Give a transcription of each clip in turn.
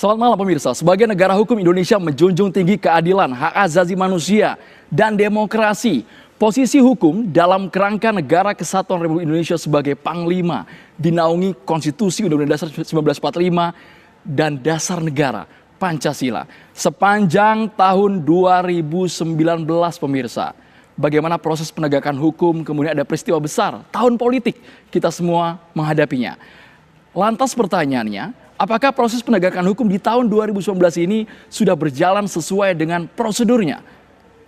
Selamat malam pemirsa, sebagai negara hukum Indonesia menjunjung tinggi keadilan, hak asasi manusia, dan demokrasi. Posisi hukum dalam kerangka Negara Kesatuan Republik Indonesia sebagai Panglima dinaungi Konstitusi Undang-Undang Dasar 1945 dan Dasar Negara Pancasila. Sepanjang tahun 2019 pemirsa, bagaimana proses penegakan hukum, kemudian ada peristiwa besar, tahun politik, kita semua menghadapinya. Lantas pertanyaannya, apakah proses penegakan hukum di tahun 2019 ini sudah berjalan sesuai dengan prosedurnya?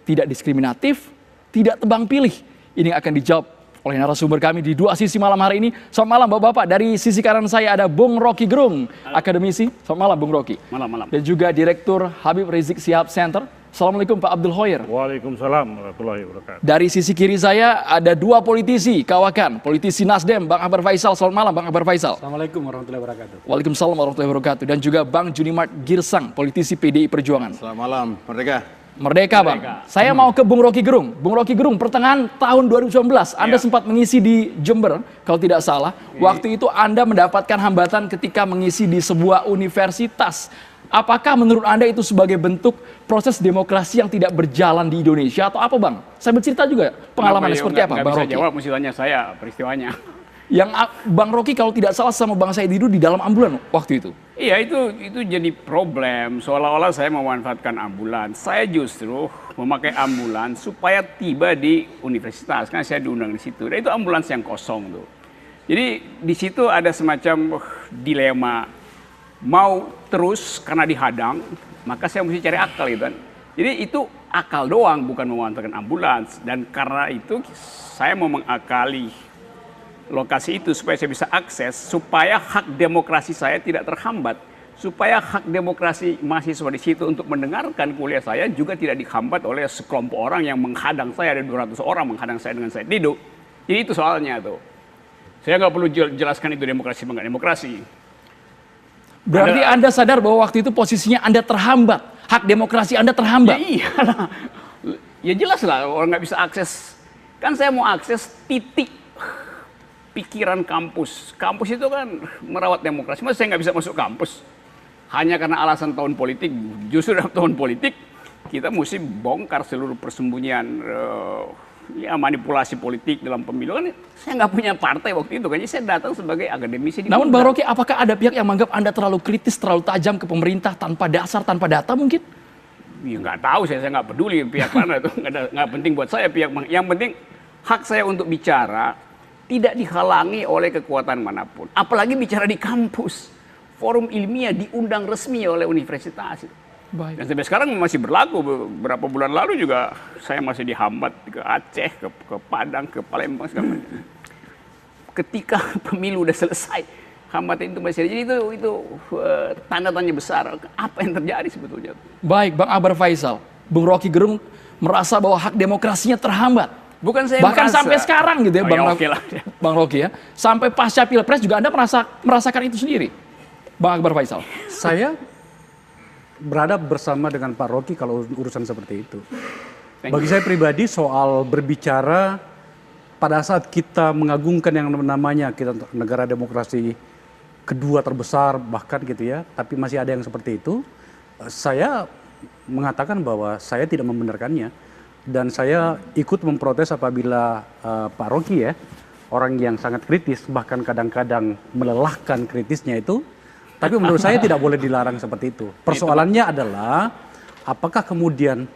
Tidak diskriminatif, tidak tebang pilih. Ini akan dijawab oleh narasumber kami di dua sisi malam hari ini. Selamat malam Bapak-Bapak. Dari sisi kanan saya ada Bung Rocky Gerung, akademisi. Selamat malam Bung Rocky. Malam. Dan juga Direktur Habib Rizik Sihab Center. Assalamualaikum Pak Abdul Hoyer. Waalaikumsalam warahmatullahi wabarakatuh. Dari sisi kiri saya ada dua politisi kawakan, politisi Nasdem, Bang Akbar Faisal. Selamat malam Bang Akbar Faisal. Assalamualaikum warahmatullahi wabarakatuh. Waalaikumsalam warahmatullahi wabarakatuh. Dan juga Bang Junimart Girsang, politisi PDI Perjuangan. Selamat malam, Merdeka. Merdeka Bang. Saya mau ke Bung Rocky Gerung. Bung Rocky Gerung, pertengahan tahun 2019 Anda sempat mengisi di Jember, kalau tidak salah. Waktu itu Anda mendapatkan hambatan ketika mengisi di sebuah universitas. Apakah menurut Anda itu sebagai bentuk proses demokrasi yang tidak berjalan di Indonesia atau apa Bang? Saya bercerita juga pengalamannya seperti apa Bang Rocky? Jawab, mesti tanya saya peristiwanya. Yang Bang Rocky kalau tidak salah sama Bang Said Didu di dalam ambulan waktu itu. Iya, itu jadi problem. Seolah-olah saya memanfaatkan ambulans. Saya justru memakai ambulans supaya tiba di universitas. Karena saya diundang di situ. Dan itu ambulans yang kosong tuh. Jadi di situ ada semacam dilema. Mau terus karena dihadang, maka saya mesti cari akal gitu kan. Jadi itu akal doang, bukan memanfaatkan ambulans. Dan karena itu saya mau mengakali lokasi itu supaya saya bisa akses, supaya hak demokrasi saya tidak terhambat, supaya hak demokrasi mahasiswa di situ untuk mendengarkan kuliah saya juga tidak dihambat oleh sekelompok orang yang menghadang saya, ada 200 orang menghadang saya dengan Said Didu. Jadi itu soalnya tuh. Saya nggak perlu jelaskan itu demokrasi enggak demokrasi. Berarti Anda sadar bahwa waktu itu posisinya Anda terhambat, hak demokrasi Anda terhambat. Ya iyalah, ya jelas lah orang nggak bisa akses. Kan saya mau akses titik pikiran kampus. Kampus itu kan merawat demokrasi. Masa saya nggak bisa masuk kampus? Hanya karena alasan tahun politik. Justru dalam tahun politik kita mesti bongkar seluruh persembunyian manipulasi politik dalam pemilu. Kan saya nggak punya partai waktu itu. Kan saya datang sebagai akademisi. Namun Bang Rocky, apakah ada pihak yang menganggap Anda terlalu kritis, terlalu tajam ke pemerintah tanpa dasar, tanpa data mungkin? Ya nggak tahu, saya nggak peduli pihak mana itu. Nggak penting buat saya pihak. Yang penting hak saya untuk bicara tidak dihalangi oleh kekuatan manapun. Apalagi bicara di kampus. Forum ilmiah diundang resmi oleh universitas. Baik. Dan sampai sekarang masih berlaku. Beberapa bulan lalu juga saya masih dihambat ke Aceh, ke Padang, ke Palembang. Ketika pemilu udah selesai, hambatan itu masih ada. Jadi itu tanda tanya besar. Apa yang terjadi sebetulnya? Baik, Bang Akbar Faisal. Bung Rocky Gerung merasa bahwa hak demokrasinya terhambat. Bukan saya bahkan merasa. Sampai sekarang gitu ya, Bang Rocky ya. Sampai pasca Pilpres juga Anda merasakan itu sendiri, Bang Akbar Faisal. Saya berada bersama dengan Pak Rocky kalau urusan seperti itu. Bagi saya pribadi soal berbicara pada saat kita mengagungkan yang namanya kita negara demokrasi kedua terbesar bahkan gitu ya, tapi masih ada yang seperti itu, saya mengatakan bahwa saya tidak membenarkannya. Dan saya ikut memprotes apabila Pak Rocky ya, orang yang sangat kritis, bahkan kadang-kadang melelahkan kritisnya itu, tapi menurut saya tidak boleh dilarang seperti itu. Persoalannya adalah, apakah kemudian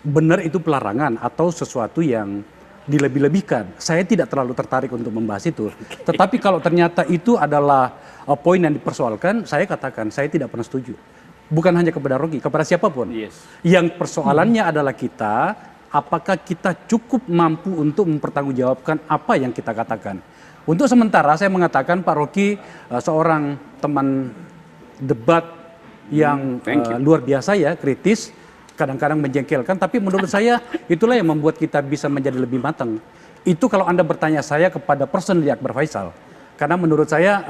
benar itu pelarangan atau sesuatu yang dilebih-lebihkan. Saya tidak terlalu tertarik untuk membahas itu. Tetapi kalau ternyata itu adalah poin yang dipersoalkan, saya katakan saya tidak pernah setuju. Bukan hanya kepada Rocky, kepada siapapun. Yes. Yang persoalannya adalah kita, apakah kita cukup mampu untuk mempertanggungjawabkan apa yang kita katakan. Untuk sementara saya mengatakan Pak Rocky seorang teman debat yang luar biasa ya, kritis, kadang-kadang menjengkelkan, tapi menurut saya itulah yang membuat kita bisa menjadi lebih matang. Itu kalau Anda bertanya saya kepada personally Akbar Faisal. Karena menurut saya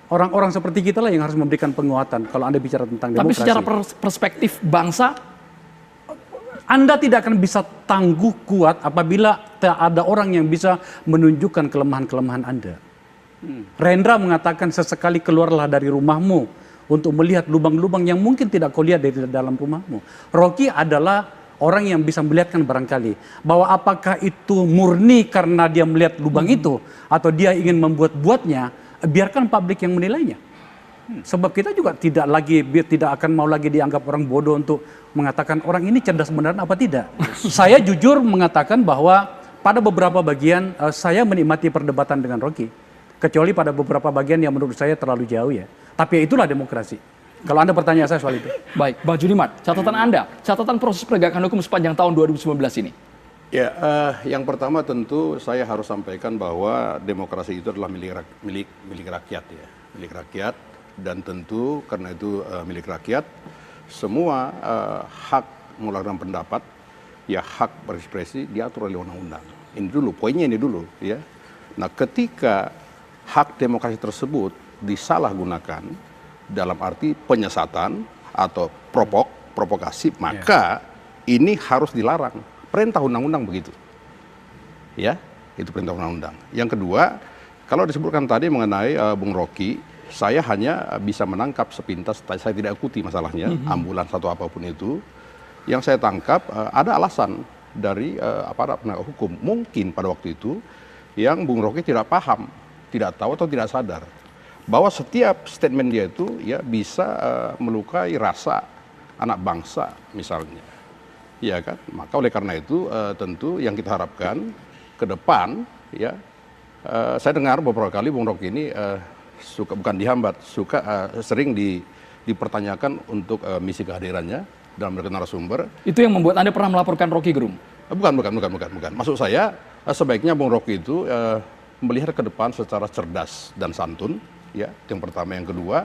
orang-orang seperti kita lah yang harus memberikan penguatan kalau Anda bicara tentang demokrasi. Tapi secara perspektif bangsa, Anda tidak akan bisa tangguh kuat apabila tak ada orang yang bisa menunjukkan kelemahan-kelemahan Anda. Rendra mengatakan sesekali keluarlah dari rumahmu untuk melihat lubang-lubang yang mungkin tidak kau lihat dari dalam rumahmu. Rocky adalah orang yang bisa melihatkan barangkali bahwa apakah itu murni karena dia melihat lubang itu atau dia ingin membuat-buatnya, biarkan publik yang menilainya. Sebab kita juga tidak akan mau lagi dianggap orang bodoh untuk mengatakan orang ini cerdas beneran apa tidak. Saya jujur mengatakan bahwa pada beberapa bagian saya menikmati perdebatan dengan Rocky. Kecuali pada beberapa bagian yang menurut saya terlalu jauh ya. Tapi itulah demokrasi. Kalau Anda bertanya saya soal itu. Baik, Bang Junimat, catatan Anda, catatan proses penegakan hukum sepanjang tahun 2019 ini. Ya, yang pertama tentu saya harus sampaikan bahwa demokrasi itu adalah milik rakyat ya, milik rakyat, dan tentu karena itu milik rakyat, semua hak mengulangkan pendapat, ya hak berekspresi diatur oleh undang-undang. Ini dulu, poinnya ini dulu ya. Nah, ketika hak demokrasi tersebut disalahgunakan dalam arti penyesatan atau provokasi, maka ini harus dilarang. Perintah undang-undang begitu. Ya, itu perintah undang-undang. Yang kedua, kalau disebutkan tadi mengenai Bung Rocky, saya hanya bisa menangkap sepintas, saya tidak ikuti masalahnya, ambulans atau apapun itu. Yang saya tangkap ada alasan dari aparat penegak hukum. Mungkin pada waktu itu yang Bung Rocky tidak paham, tidak tahu atau tidak sadar bahwa setiap statement dia itu ya bisa melukai rasa anak bangsa misalnya. Ya kan? Maka oleh karena itu tentu yang kita harapkan ke depan ya, saya dengar beberapa kali Bung Rocky ini suka, bukan dihambat, suka sering dipertanyakan untuk misi kehadirannya dalam narasumber. Itu yang membuat Anda pernah melaporkan Rocky Gerung? Bukan. Maksud saya sebaiknya Bung Rocky itu melihat ke depan secara cerdas dan santun, ya. Yang pertama, yang kedua,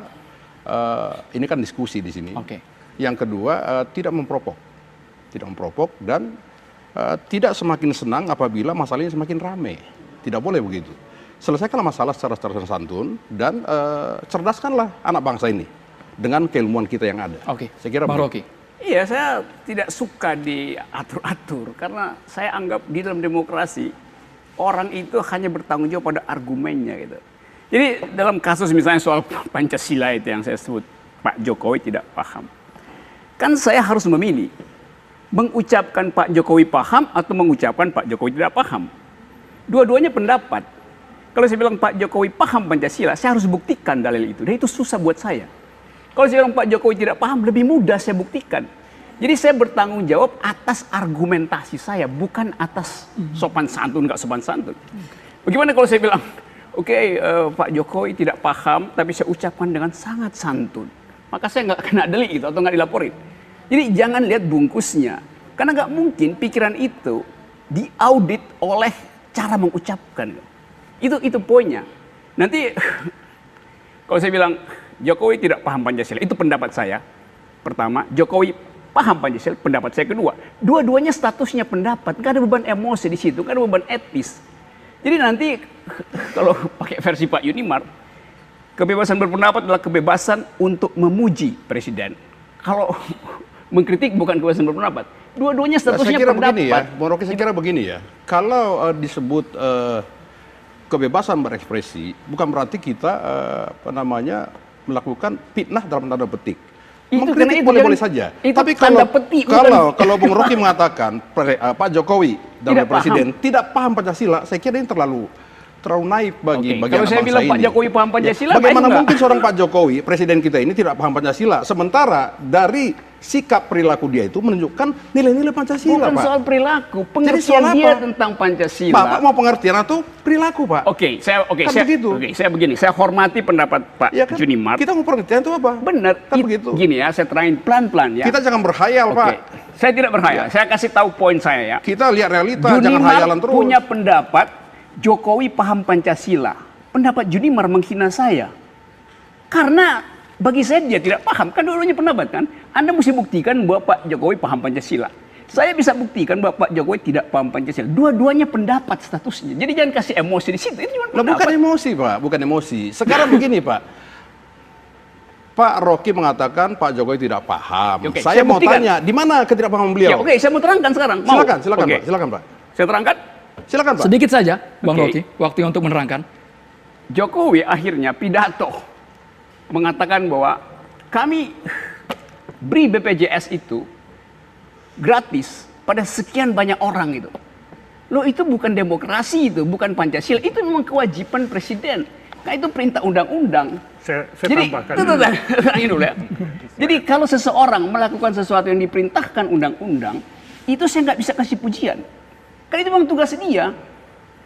ini kan diskusi di sini. Oke. Yang kedua, tidak memprovok dan tidak semakin senang apabila masalahnya semakin ramai. Tidak boleh begitu. Selesaikanlah masalah secara cerdas dan santun dan cerdaskanlah anak bangsa ini dengan keilmuan kita yang ada. Oke. Saya kira Bang begitu. Rocky. Iya, saya tidak suka diatur-atur karena saya anggap di dalam demokrasi orang itu hanya bertanggung jawab pada argumennya gitu. Jadi dalam kasus misalnya soal Pancasila itu yang saya sebut Pak Jokowi tidak paham. Kan saya harus memilih mengucapkan Pak Jokowi paham atau mengucapkan Pak Jokowi tidak paham. Dua-duanya pendapat. Kalau saya bilang Pak Jokowi paham Pancasila, saya harus buktikan dalil itu. Dan itu susah buat saya. Kalau saya bilang Pak Jokowi tidak paham, lebih mudah saya buktikan. Jadi saya bertanggung jawab atas argumentasi saya, bukan atas sopan santun, nggak sopan santun. Bagaimana kalau saya bilang, oke, Pak Jokowi tidak paham, tapi saya ucapkan dengan sangat santun. Maka saya nggak kena delik itu atau nggak dilaporin. Jadi jangan lihat bungkusnya. Karena nggak mungkin pikiran itu diaudit oleh cara mengucapkan. Itu poinnya. Nanti kalau saya bilang Jokowi tidak paham Pancasila, itu pendapat saya. Pertama, Jokowi paham Pancasila, pendapat saya kedua. Dua-duanya statusnya pendapat, nggak ada beban emosi di situ, nggak ada beban etis. Jadi nanti kalau pakai versi Pak Yunimar, kebebasan berpendapat adalah kebebasan untuk memuji presiden. Kalau mengkritik bukan kebebasan berpendapat. Dua-duanya statusnya saya kira pendapat. begini ya, Bung Rocky, saya kira begini ya. Kalau disebut kebebasan berekspresi, bukan berarti kita melakukan fitnah dalam tanda petik. Mengkritik boleh-boleh saja. Tapi kalau Bung Rocky mengatakan Pak Jokowi dan Presiden tidak paham Pancasila, saya kira ini terlalu naif bagi kalau saya bilang Pak Jokowi paham Pancasila, bagaimana mungkin seorang Pak Jokowi, presiden kita ini tidak paham Pancasila, sementara dari sikap perilaku dia itu menunjukkan nilai-nilai Pancasila, bukan Pak. soal perilaku, pengertian dia tentang Pancasila. Pak mau pengertian atau perilaku, Pak? Saya begini, saya hormati pendapat Pak Ya kan? Junimar. Kita mau pengertian itu apa? Benar, Kan begitu. gini ya, saya terangin pelan-pelan ya. Kita jangan berhayal, Pak. Saya tidak berhayal, saya kasih tahu poin saya ya. Kita lihat realita, jangan Junimar hayalan terus. punya pendapat Jokowi paham Pancasila. Pendapat Junimar menghina saya. Karena bagi saya dia tidak paham. Kan dua-duanya pendapat kan. Anda mesti buktikan bahwa Pak Jokowi paham Pancasila. Saya bisa buktikan bahwa Pak Jokowi tidak paham Pancasila. Dua-duanya pendapat statusnya. Jadi jangan kasih emosi di situ. Itu cuma pendapat. Bukan emosi, Pak. Bukan emosi. Sekarang begini, Pak. Pak Rocky mengatakan Pak Jokowi tidak paham. Oke, saya mau buktikan. tanya, di mana ketidakpahaman beliau? Ya, oke, saya mau terangkan sekarang. Mau? Silakan, Oke. Pak. Silakan, Pak. Saya terangkan. Silakan, Pak. Sedikit saja, Bang Oke. Rocky, waktunya untuk menerangkan. Jokowi akhirnya pidato mengatakan bahwa kami beri BPJS itu gratis pada sekian banyak orang itu. Loh itu bukan demokrasi itu, bukan Pancasila, itu memang kewajiban presiden. Nah itu perintah undang-undang. Saya Jadi, tambahkan. ini dulu ya. Jadi kalau seseorang melakukan sesuatu yang diperintahkan undang-undang, itu saya nggak bisa kasih pujian. Karena itu memang tugas dia.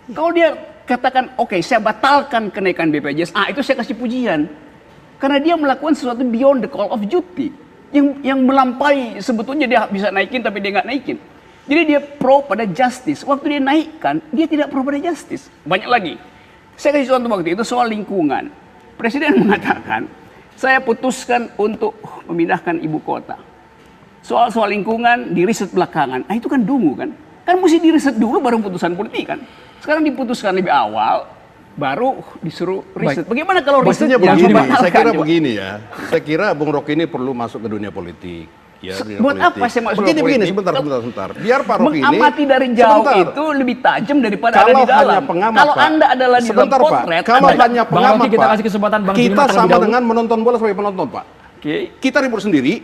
Kalau dia katakan, oke, saya batalkan kenaikan BPJS, itu saya kasih pujian. Karena dia melakukan sesuatu beyond the call of duty. Yang melampaui, sebetulnya dia bisa naikin tapi dia nggak naikin. Jadi dia pro pada justice. Waktu dia naikkan, dia tidak pro pada justice. Banyak lagi. Saya kasih contoh waktu itu soal lingkungan. Presiden mengatakan, saya putuskan untuk memindahkan ibu kota. Soal lingkungan diriset belakangan. Nah itu kan dungu kan. Kan mesti diriset dulu baru putusan politik kan. Sekarang diputuskan lebih awal, baru disuruh riset. Bagaimana kalau riset Maksudnya yang begini, membatalkan saya kira coba? begini ya. Saya kira Bung Rocky ini perlu masuk ke dunia politik. Ya, dunia Buat politik. apa saya masuk ke Begini, politik? sebentar. Biar Pak Rocky ini Mengamati dari jauh sebentar. itu lebih tajam daripada Kalau ada di dalam. hanya pengamat, Kalau Pak. Anda adalah di dalam Sebentar, Pak. potret, Kalau Anda- hanya Bang pengamat, Rocky, kita Pak, kasih kesempatan Bang kita Sudirman terlebih sama dahulu. dengan menonton bola sebagai penonton, Pak. Oke, Kita ribut sendiri,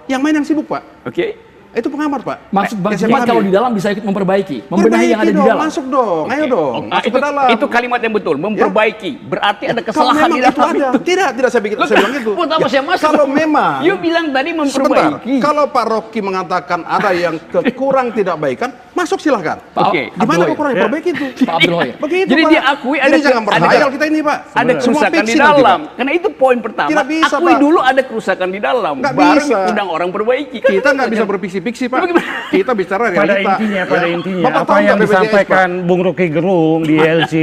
yang main yang sibuk, Pak. oke. Itu pengamat, Pak. Maksud Bang Yang saya Sudirman pahami. kalau di dalam bisa ikut memperbaiki, membenahi yang ada di dong, dalam. Masuk dong, ayo dong. Masuk ke dalam. Itu kalimat yang betul, memperbaiki. Berarti ada Kalau kesalahan memang di itu dalam ada. itu. Tidak saya bilang itu. Buat apa Ya, saya masuk? Kalau memang You bilang tadi sebentar, memperbaiki. kalau Pak Rocky mengatakan ada yang kurang tidak baikan, masuk silahkan. Pak Oke. Gimana Abdul kok kurang Ya. perbaiki itu? Pak Abdul Hoyer. Begitu, Jadi Pak. dia akui ada Jadi jangan berhayal kita ini, Pak. Ada Semua kerusakan di fiksi nanti, dalam. Pak. Karena itu poin pertama. Tidak bisa, akui Pak. dulu ada kerusakan di dalam. Nggak baru bisa. undang orang perbaiki. Kan Kita itu nggak bisa saja. berfiksi-fiksi, Pak. Bagaimana? Kita bicara realita. Pada Ya. intinya, Bapak apa tahu yang nggak BPJS, disampaikan Bung Rocky Gerung di LC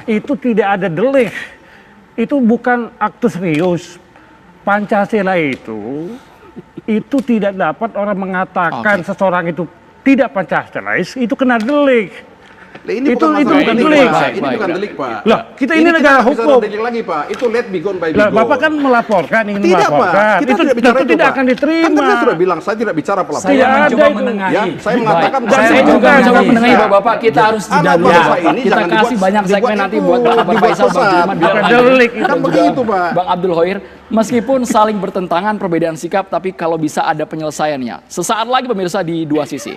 itu tidak ada delik. Itu bukan akte serius. Pancasila itu tidak dapat orang mengatakan seseorang itu tidak Pancasilais, itu kena delik. Lah, ini Itu- bukan itu masalah bukan delik, delik. Pak. Baik, Ini baik. bukan delik, Pak. Lah, kita ini negara tidak bisa hukum. delik lagi, Pak. Itu let be gone by be Lah, gone. Bapak kan melaporkan, ingin Tidak, Pak. melaporkan. Kita Itu tidak bicara tentu itu, tidak Pak. akan diterima. Kan tadi saya sudah bilang, saya tidak bicara pelaporan. Saya Tidak mencoba ada itu. menengahi. Ya, saya mengatakan Baik. Saya bahwa juga itu mencoba bisa. menengahi Bapak. Kita harus Anak jeda dulu, bangsa Bapak. ini Kita jangan kasih dibuat- banyak segmen dibuat nanti itu, buat Bapak dibuat Faisal, Bang pesat. Sudirman, Bukan Bang delik Adi, itu. dan Kan juga begitu, Pak. Bang Abdul Hoyer. Meskipun saling bertentangan perbedaan sikap, tapi kalau bisa ada penyelesaiannya. Sesaat lagi pemirsa di Dua Sisi.